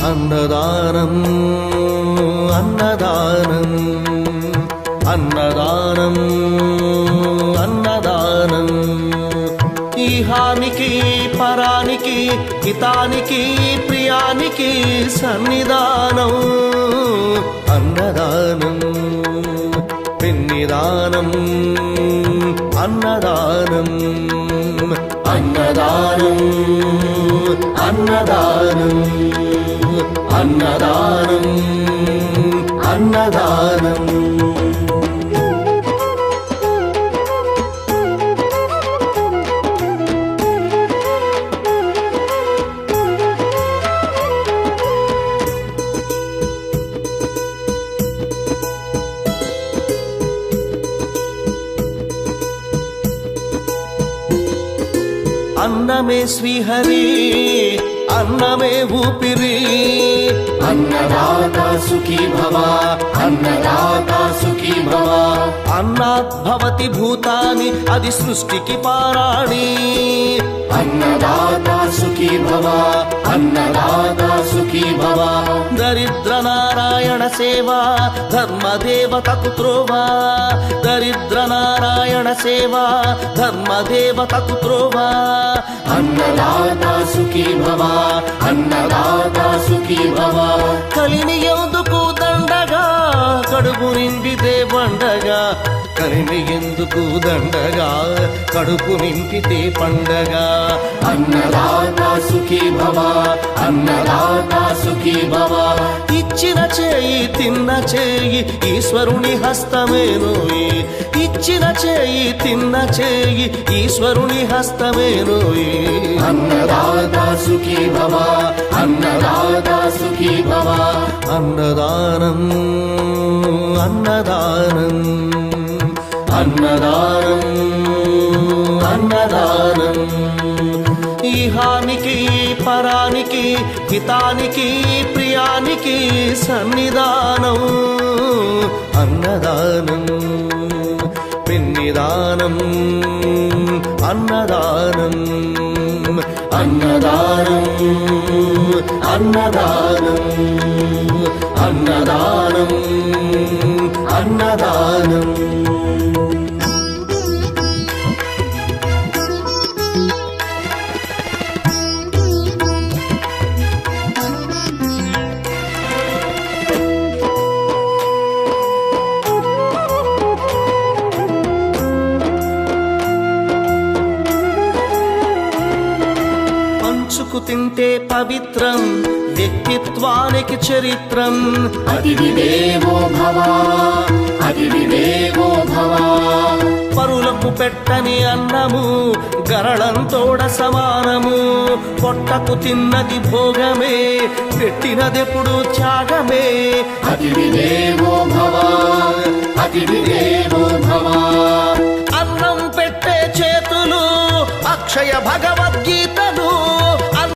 అన్నదానం అన్నదానం అన్నదానం అన్నదానం ఈహానికి పరానికి హితానికి ప్రియానికి సన్నిధానం అన్నదానం పిన్నిదానం అన్నదానం అన్నదానం అన్నదానం అన్నదానం అన్నదానం అన్నమే శ్రీహరి అన్నమే ఊపిరి అన్నదాత సుఖీ భవ అన్నదాత సుఖీ భవ అన్నాత్ భవతి భూతాని అది సృష్టికి పారాణి అన్నదాత సుఖీ భవ అన్నదాత సుఖీ భవ దరిద్ర నారాయణ సేవా ధర్మదేవతకు త్రోవా దరిద్ర నారాయణ సేవా ధర్మదేవతకు త్రోవా అన్నదాత సుఖీ భవ అన్నదాత సుఖీ భవ కలిమి ఎందుకు దండగా కడుపు నిండితే పండగా కలిమి ఎందుకు దండగా కడుపు నింపితే పండగ అన్నదాత సుఖీ భవ అన్నదాత సుఖీ భవ ఇచ్చిన చేయి తిన్న చేయి ఈశ్వరుని హస్తమేనోయి ఇచ్చిన చేయి తిన్న చేయి ఈశ్వరుని హస్తమేనోయి అన్నదాత సుఖీ భవ అన్నదాత సుఖీ భవ అన్నదానం అన్నదానం అన్నదానం అన్నదానం ఈహానికి పరానికి హితానికి ప్రియానికి సన్నిధానం అన్నదానం పిన్నిదానం అన్నదానం అన్నదానం అన్నదానం అన్నదానం అన్నదానం పంచుకు తింటే పవిత్రం వ్యక్తిత్వానికి చరిత్రం అతిథి దేవో భవ అతిథి దేవో భవ పరులకు పెట్టని అన్నము గరళంతోడ సమానము పొట్టకు తిన్నది భోగమే పెట్టినదెప్పుడు త్యాగమే అతిథి దేవో భవ అతిథి దేవో భవ అన్నం పెట్టే చేతులు అక్షయ భగవద్గీత